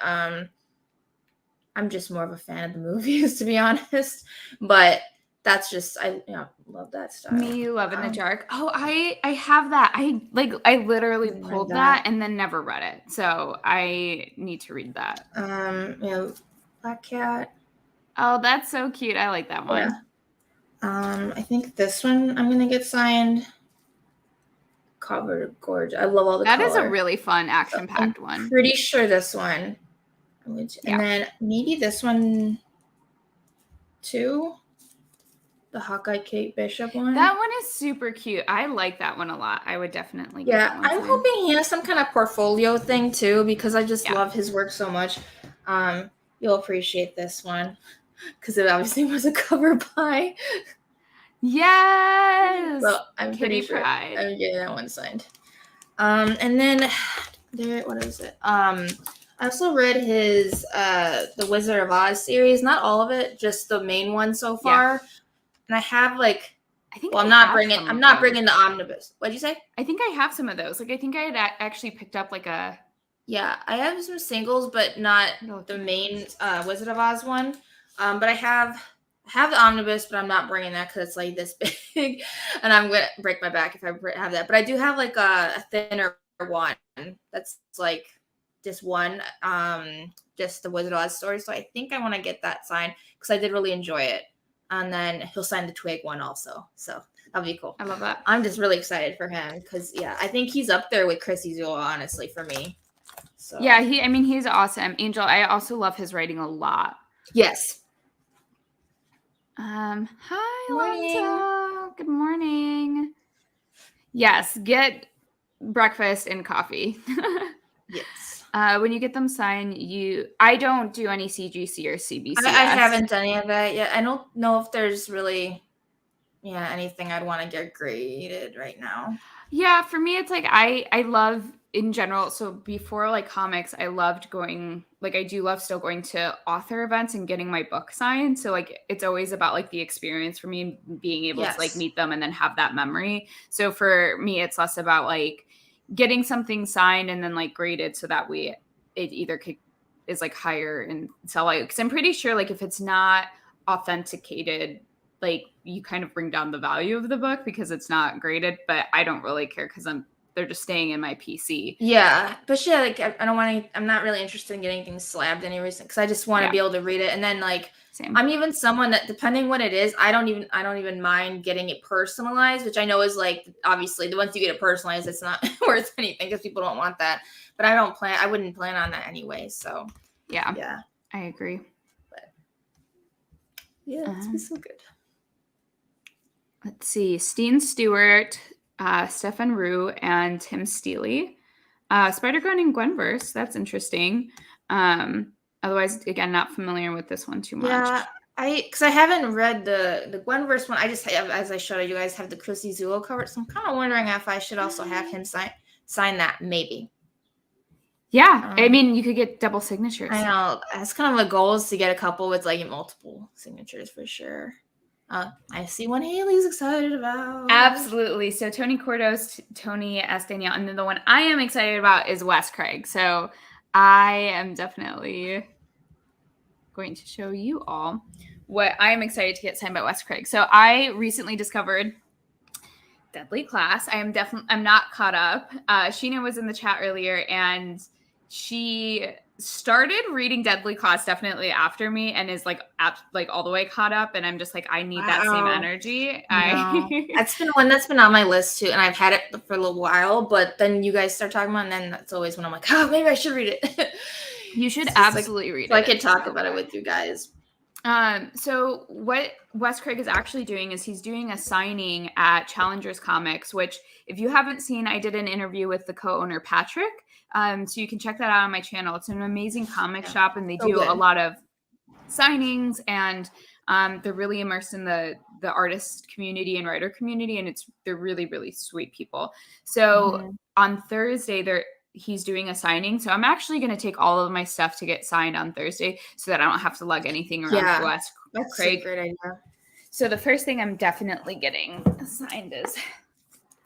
I'm just more of a fan of the movies, to be honest. But that's just I love that style. Me Love in the Dark. Oh, I have that. I literally pulled that and then never read it. So I need to read that. Black Cat. Oh, that's so cute. I like that one. Yeah. I think this one I'm gonna get signed. Cover gorgeous. I love all the That color. Is a really fun action-packed one. Pretty sure this one. And then maybe this one too. The Hawkeye Kate Bishop one. That one is super cute. I like that one a lot. I would definitely get that one. I'm hoping he has some kind of portfolio thing too because I just love his work so much. You'll appreciate this one because it obviously was a cover by. Yes. So I'm Kitty pretty sure Pryde. I'm getting that one signed. And then what is it? I also read his The Wizard of Oz series, not all of it, just the main one so far. Yeah. And I have I think I'm not bringing the omnibus. What'd you say? I think I have some of those. I think I had actually picked up Yeah, I have some singles, but not the main Wizard of Oz one. But I have the omnibus, but I'm not bringing that because it's like this big, and I'm gonna break my back if I have that. But I do have like a thinner one that's like just one, just the Wizard of Oz story. So I think I want to get that signed because I did really enjoy it. And then he'll sign the Twig one also. So that'll be cool. I love that. I'm just really excited for him because I think he's up there with Chris Zula, honestly, for me. So yeah, he's awesome. Angel, I also love his writing a lot. Yes. Hi, Morning. Lonzo. Good morning. Yes, get breakfast and coffee. Yes. When you get them signed, I don't do any CGC or CBC. I haven't done any of that yet. I don't know if there's really anything I'd want to get graded right now. Yeah, for me, it's like I love in general. So before like comics, I loved going, like I do love still going to author events and getting my book signed. So like it's always about like the experience for me being able to like meet them and then have that memory. So for me, it's less about like getting something signed and then like graded so that it either is like higher and sell like, because I'm pretty sure like if it's not authenticated, like you kind of bring down the value of the book because it's not graded, but I don't really care because they're just staying in my PC. Yeah, but like I don't want to. I'm not really interested in getting things slabbed any reason because I just want to be able to read it. And then like Same. I'm even someone that depending what it is, I don't even mind getting it personalized, which I know is like obviously the once you get it personalized, it's not worth anything because people don't want that. But I wouldn't plan on that anyway. So yeah, I agree. But yeah, it's so good. Let's see, Steen Stewart, Stefan Rue, and Tim Steele. Spider-Gwen and Gwenverse. That's interesting. Otherwise, again, not familiar with this one too much. Yeah, because I haven't read the Gwenverse one. I just have, as I showed you guys, have the Chrissy Zula cover. So I'm kind of wondering if I should also have him sign that, maybe. Yeah, I mean, you could get double signatures. I know. That's kind of a goal is to get a couple with like multiple signatures for sure. I see one Haley's excited about. Absolutely. So Tony Cordos, Tony S. Danielle, and then the one I am excited about is Wes Craig. So I am definitely going to show you all what I am excited to get signed by Wes Craig. So I recently discovered Deadly Class. I'm not caught up. Sheena was in the chat earlier and she started reading Deadly Class definitely after me and is like all the way caught up, and I'm just like, I need that same energy. That's been on my list too, and I've had it for a little while, but then you guys start talking about it, and then that's always when I'm like, oh, maybe I should read it. You should absolutely read it. So I could talk about it with you guys. So what Wes Craig is actually doing is he's doing a signing at Challengers Comics, which if you haven't seen, I did an interview with the co-owner Patrick. So you can check that out on my channel. It's an amazing comic shop, and they do a lot of signings, and they're really immersed in the artist community and writer community, and they're really, really sweet people. So on Thursday, he's doing a signing. So I'm actually going to take all of my stuff to get signed on Thursday so that I don't have to lug anything around to Wes Craig. That's a great idea. So the first thing I'm definitely getting signed is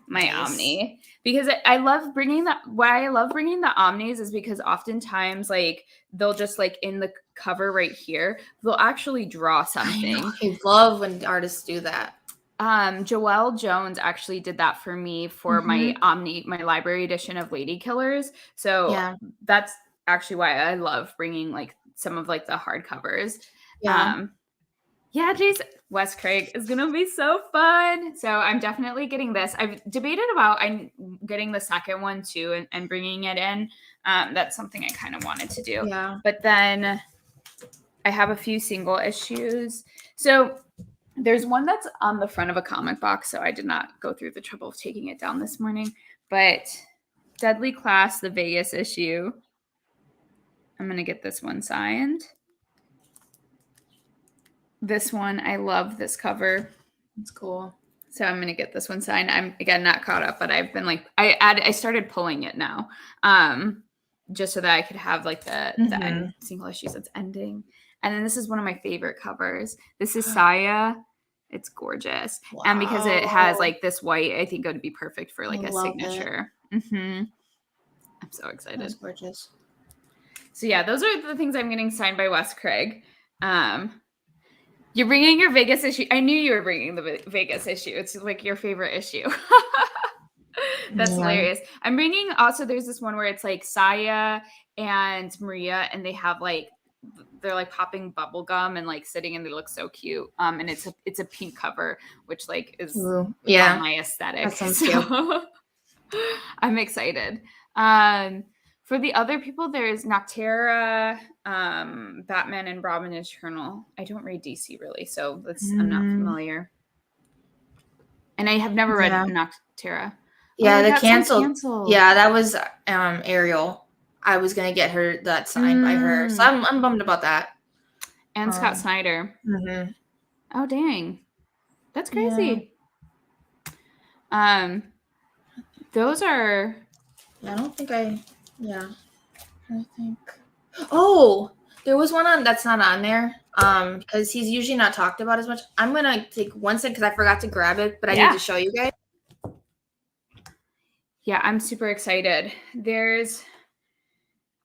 my Omni, because I love bringing the Omnis is because oftentimes like they'll just like in the cover right here, they'll actually draw something. I love when artists do that. Joelle Jones actually did that for me for my Omni, my library edition of Lady Killers. So that's actually why I love bringing like some of like the hardcovers. Jason, Wes Craig is gonna be so fun. So I'm definitely getting this. I've debated about I'm getting the second one too and bringing it in. That's something I kind of wanted to do. Yeah. But then I have a few single issues. So there's one that's on the front of a comic box, so I did not go through the trouble of taking it down this morning. But Deadly Class, the Vegas issue. I'm gonna get this one signed. This one, I love this cover. It's cool. So I'm going to get this one signed. I'm, again, not caught up, but I've been like, I started pulling it now just so that I could have like the end single issues that's ending. And then this is one of my favorite covers. This is Saya. It's gorgeous. Wow. And because it has like this white, I think it would be perfect for like a signature. I'm so excited. That's gorgeous. So yeah, those are the things I'm getting signed by Wes Craig. You're bringing your Vegas issue. I knew you were bringing the Vegas issue. It's like your favorite issue. That's hilarious. I'm bringing also, there's this one where it's like Saya and Maria, and they have like, they're like popping bubble gum and like sitting, and they look so cute. And it's a pink cover, which like is on my aesthetic. That sounds cute. I'm excited. For the other people, there's Noctera, Batman, and Robin Eternal. I don't read DC really, so I'm not familiar. And I have never read Noctera. Yeah, the canceled. Yeah, that was Ariel. I was gonna get her that signed by her, so I'm bummed about that. And Scott Snyder. Mm-hmm. Oh dang, that's crazy. Yeah. Those are. I don't think I. Yeah, I think. Oh, there was one on that's not on there. Because he's usually not talked about as much. I'm gonna take one second because I forgot to grab it, but I need to show you guys. Yeah, I'm super excited.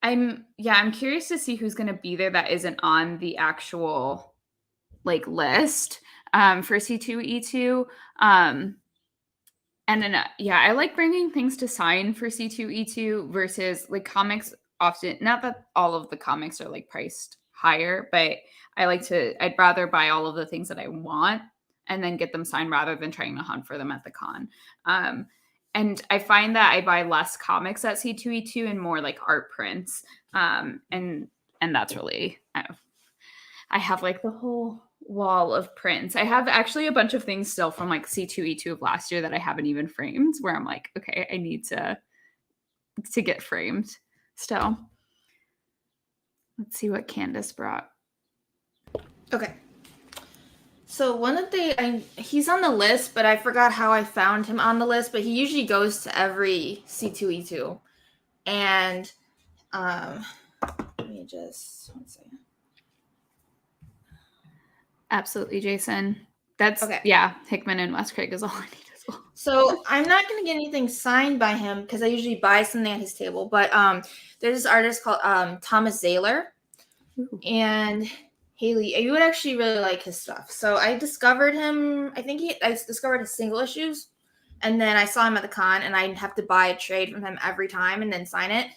I'm curious to see who's gonna be there that isn't on the actual like list for C2E2. And then I like bringing things to sign for C2E2 versus like comics often. Not that all of the comics are like priced higher, but I'd rather buy all of the things that I want and then get them signed rather than trying to hunt for them at the con. And I find that I buy less comics at C2E2 and more like art prints. And that's really, I have like the whole wall of prints. I have actually a bunch of things still from like C2E2 of last year that I haven't even framed, where I'm like, okay, I need to get framed still. Let's see what Candis brought. Okay. So one of he's on the list, but I forgot how I found him on the list, but he usually goes to every C2E2. And let me just one second. Absolutely, Jason. That's okay. Yeah, Hickman and Wes Craig is all I need as well. So I'm not going to get anything signed by him because I usually buy something at his table. But there's this artist called Thomas Zahler. Ooh. And Haley, you would actually really like his stuff. So I discovered him. I discovered his single issues. And then I saw him at the con, and I'd have to buy a trade from him every time and then sign it.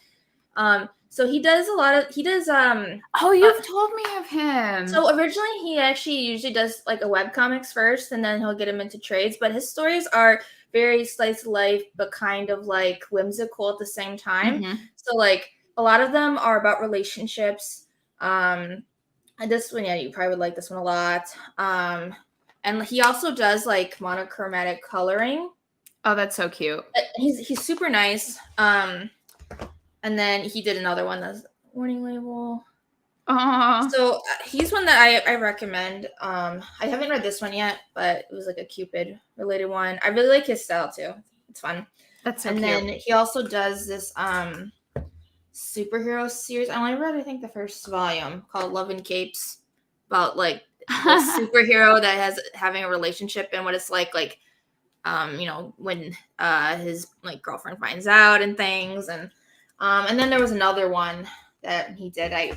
So he does oh, you've told me of him. So originally he actually usually does like a webcomics first, and then he'll get him into trades, but his stories are very slice of life, but kind of like whimsical at the same time. Mm-hmm. So like a lot of them are about relationships. And this one, you probably would like this one a lot. And he also does like monochromatic coloring. Oh, that's so cute. He's super nice. And then he did another one that's warning label. So he's one that I recommend. I haven't read this one yet, but it was like a Cupid related one. I really like his style too. It's fun. That's so cute. And then he also does this superhero series. I only read I think the first volume called Love and Capes, about like a superhero that has having a relationship and what it's like when his like girlfriend finds out and things. And then there was another one that he did. I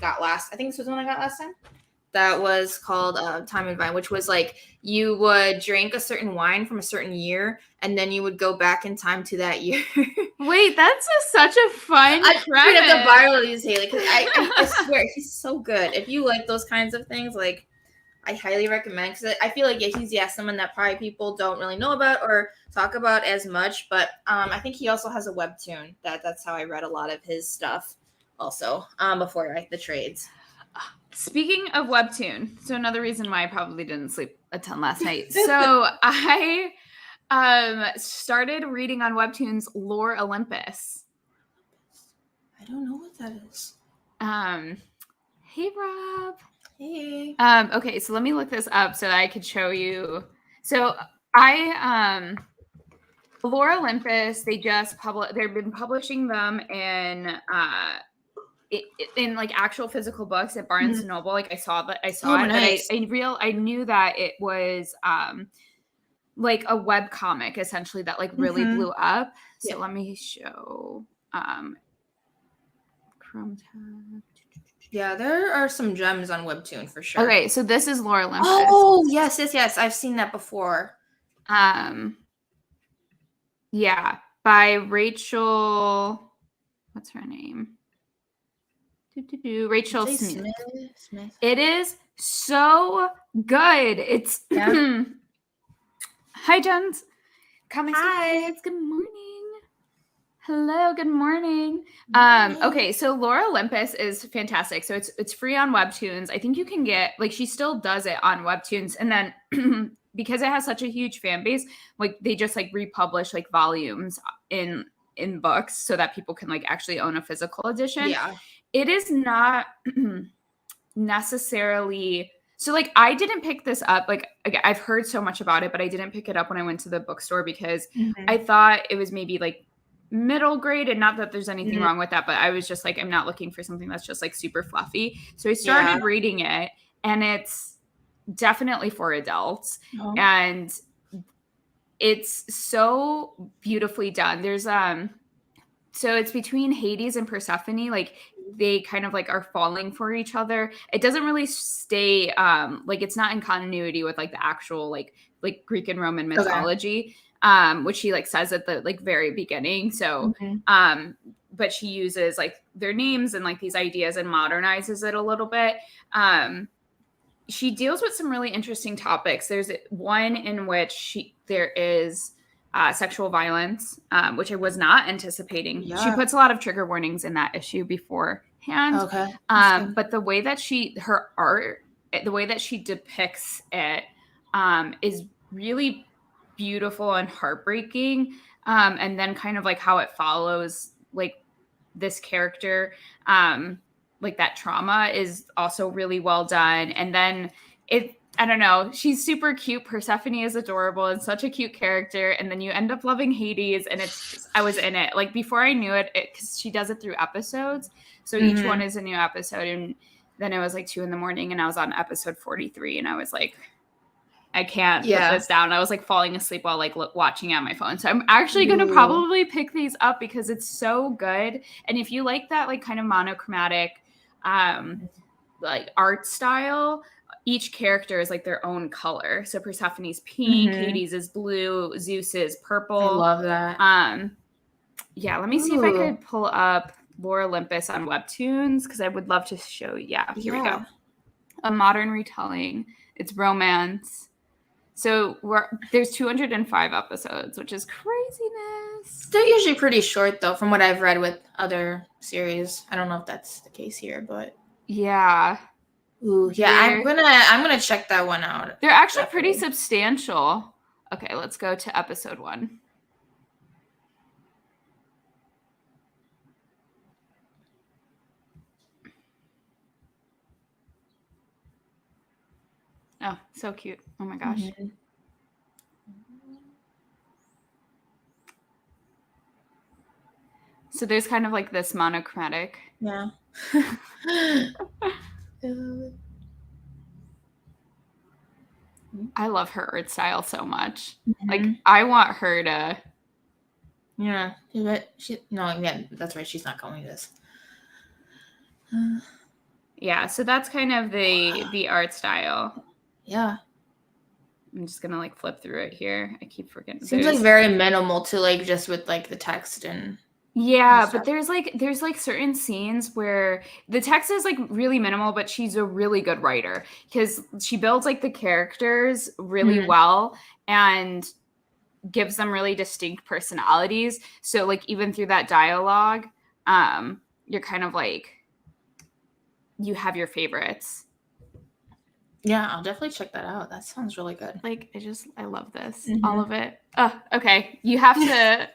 think this was the one I got last time. That was called Time and Vine, which was like you would drink a certain wine from a certain year, and then you would go back in time to that year. Wait, that's such a fun premise. I have to borrow these, Haley, because I swear he's so good. If you like those kinds of things, like I highly recommend, because I feel like he's someone that probably people don't really know about or talk about as much. But I think he also has a webtoon. That's how I read a lot of his stuff also before the trades. Speaking of webtoon, so another reason why I probably didn't sleep a ton last night. So I started reading on webtoons Lore Olympus. I don't know what that is. Hey Rob. Hey. Okay, so let me look this up so that I could show you. So Lore Olympus, they've been publishing them in like actual physical books at Barnes and Noble. Like I saw it, nice. But I knew that it was like a web comic essentially that like really blew up. So let me show Chrome tab. Yeah, there are some gems on Webtoon for sure. Okay, so this is Laura Olympus. Oh, yes. I've seen that before. Yeah, by Rachel. What's her name? Rachel Smith. It is so good. It's Hi, Jens. Hi. Good morning. Hello, good morning. Okay, so Laura Olympus is fantastic. So it's free on Webtoons. I think you can get, like, she still does it on Webtoons, and then because it has such a huge fan base, like they just like republish like volumes in books so that people can like actually own a physical edition. Yeah. It is not necessarily, so like I didn't pick this up. Like I've heard so much about it, but I didn't pick it up when I went to the bookstore because I thought it was maybe like middle grade, and not that there's anything wrong with that, but I was just like, I'm not looking for something that's just like super fluffy. So I started reading it, and it's definitely for adults. And it's so beautifully done. There's so it's between Hades and Persephone. Like they kind of like are falling for each other. It doesn't really stay like it's not in continuity with like the actual like Greek and Roman mythology, which she like says at the like very beginning. So but she uses like their names and like these ideas and modernizes it a little bit. She deals with some really interesting topics. There's one in which there is sexual violence, which I was not anticipating. She puts a lot of trigger warnings in that issue beforehand. But the way that her art, the way that she depicts it, is really beautiful and heartbreaking. And then kind of like how it follows like this character, like that trauma is also really well done. And then I don't know, she's super cute. Persephone is adorable and such a cute character. And then you end up loving Hades, and I was in it. Like before I knew it, because she does it through episodes. So each one is a new episode. And then it was like 2 a.m, and I was on episode 43, and I was like, I can't put this down. I was like falling asleep while like watching on my phone. So I'm actually going to probably pick these up because it's so good. And if you like that, like kind of monochromatic, like art style, each character is like their own color. So Persephone's pink, Hades is blue, Zeus is purple. I love that. Yeah, let me see if I could pull up Laura Olympus on Webtoons because I would love to show you. Yeah, here we go. A modern retelling. It's romance. So there's 205 episodes, which is craziness. They're usually pretty short, though, from what I've read with other series. I don't know if that's the case here, but yeah. Ooh, yeah, I'm gonna check that one out. They're actually pretty substantial. Okay, let's go to episode 1. Oh, so cute. Oh my gosh. So there's kind of like this monochromatic. Yeah. I love her art style so much. Like I want her to. Yeah. That's right. She's not going this. Yeah, so that's kind of the art style. Yeah. I'm just gonna like flip through it here. I keep forgetting. Seems like very minimal to like just with like the text and. Yeah, but there's like certain scenes where the text is like really minimal, but she's a really good writer because she builds like the characters really well and gives them really distinct personalities. So like even through that dialogue, you're kind of like you have your favorites. Yeah, I'll definitely check that out. That sounds really good. Like I love this. All of it. Oh, okay. You have to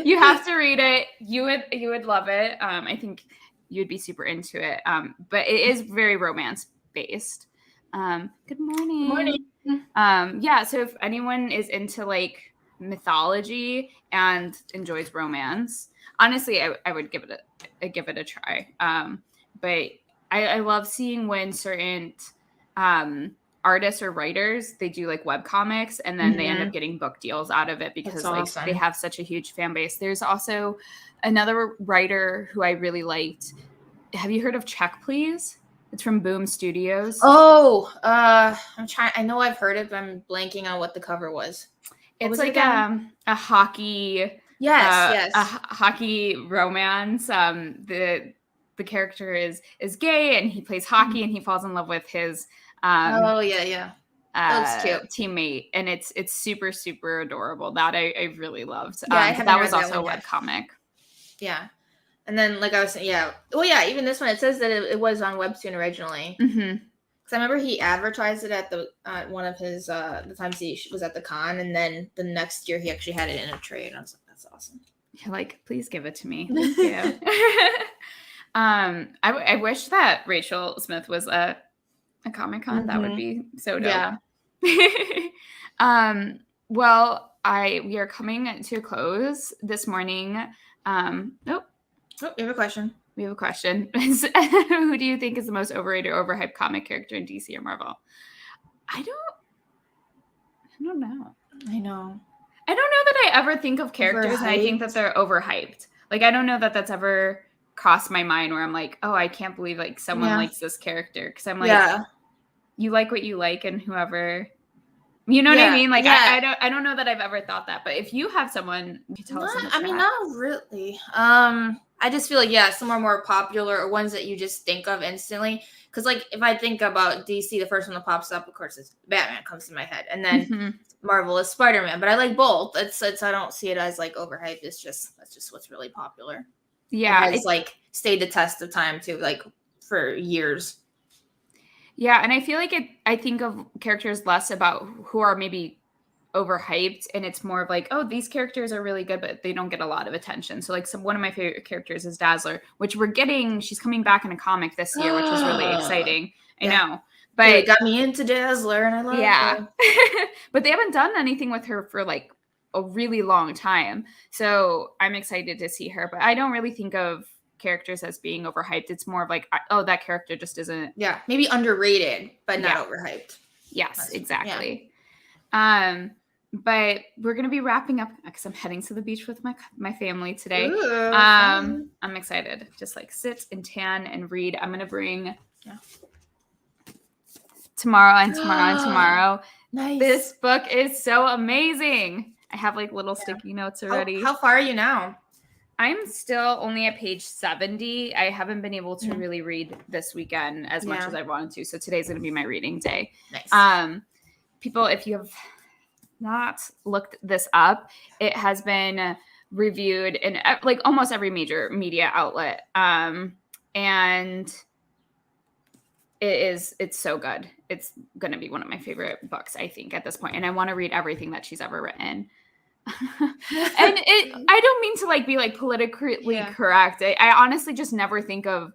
you have to read it. You would love it. I think you'd be super into it. But it is very romance based. Good morning. Good morning. Yeah, so if anyone is into like mythology and enjoys romance, honestly, I would give it a try. But I love seeing when certain artists or writers, they do like webcomics and then they end up getting book deals out of it because awesome. They have such a huge fan base. There's also another writer who I really liked. have you heard of Check Please? It's from Boom Studios. Oh, I'm trying. I know I've heard it, but I'm blanking on what the cover was. It's like a hockey, yes. a hockey romance. The character is gay and he plays hockey and he falls in love with his yeah. That was cute. teammate, and it's super super adorable. That I really loved. Yeah, I haven't that read was that also a one yet. webcomic. Yeah. And then, like I was saying, yeah. Well, yeah, even this one, it says that it was on Webtoon originally. Mm-hmm. Because I remember he advertised it at one of his, the times he was at the con, and then the next year he actually had it in a trade. And I was like, that's awesome. You're like, please give it to me. Thank you. I wish that Rachel Smith was a Comic-Con. Mm-hmm. That would be so dope. Yeah. Well, we are coming to a close this morning. Oh, we have a question. We have a question. Who do you think is the most overrated or overhyped comic character in DC or Marvel? I don't know. I know. I don't know that I ever think of characters and I think that they're overhyped. Like, I don't know that that's ever crossed my mind where I'm like, oh, I can't believe like someone likes this character. Because I'm like, you like what you like, and whoever, you know what I mean? Like, I don't know that I've ever thought that. But if you have someone, you tell us in the chat. I mean, not really. I just feel like, some are more popular or ones that you just think of instantly. Because, like, if I think about DC, the first one that pops up, of course, is Batman comes to my head. And then Marvel is Spider-Man. But I like both. It's I don't see it as, like, overhyped. That's just what's really popular. Yeah. And has, like, stayed the test of time, too, like, for years. Yeah, and I feel like I think of characters less about who are maybe overhyped, and it's more of like, oh, these characters are really good, but they don't get a lot of attention. So like one of my favorite characters is Dazzler, which she's coming back in a comic this year, which is really exciting. I know. But it got me into Dazzler, and I love her. But they haven't done anything with her for like a really long time. So I'm excited to see her. But I don't really think of characters as being overhyped. It's more of like, oh, that character just isn't. Yeah, maybe underrated, but not overhyped. Yes, exactly. Yeah. But we're gonna be wrapping up because I'm heading to the beach with my family today. Ooh, I'm excited. Just like sit and tan and read. I'm gonna bring tomorrow and tomorrow. Nice. This book is so amazing. I have like little sticky notes already. How far are you now? I'm still only at page 70. I haven't been able to really read this weekend as much as I wanted to. So today's going to be my reading day. Nice. People, if you have not looked this up, it has been reviewed in like almost every major media outlet. And it's so good. It's going to be one of my favorite books, I think, at this point. And I want to read everything that she's ever written. And I don't mean to like be like politically correct. I honestly just never think of,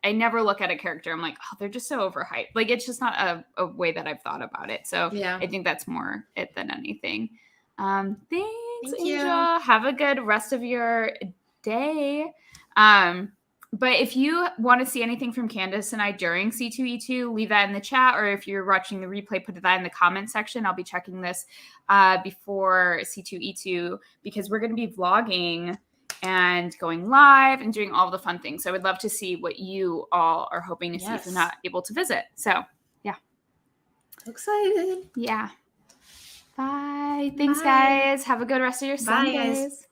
I never look at a character. I'm like, oh, they're just so overhyped. Like, it's just not a way that I've thought about it. So I think that's more it than anything. Thanks, Thank Angel. you. Have a good rest of your day. But if you want to see anything from Candis and I during C2E2, leave that in the chat. Or if you're watching the replay, put that in the comment section. I'll be checking this before C2E2 because we're going to be vlogging and going live and doing all the fun things. So I would love to see what you all are hoping to see if you're not able to visit. So, yeah. Excited. Yeah. Bye. Thanks, guys. Have a good rest of your Sundays. Guys.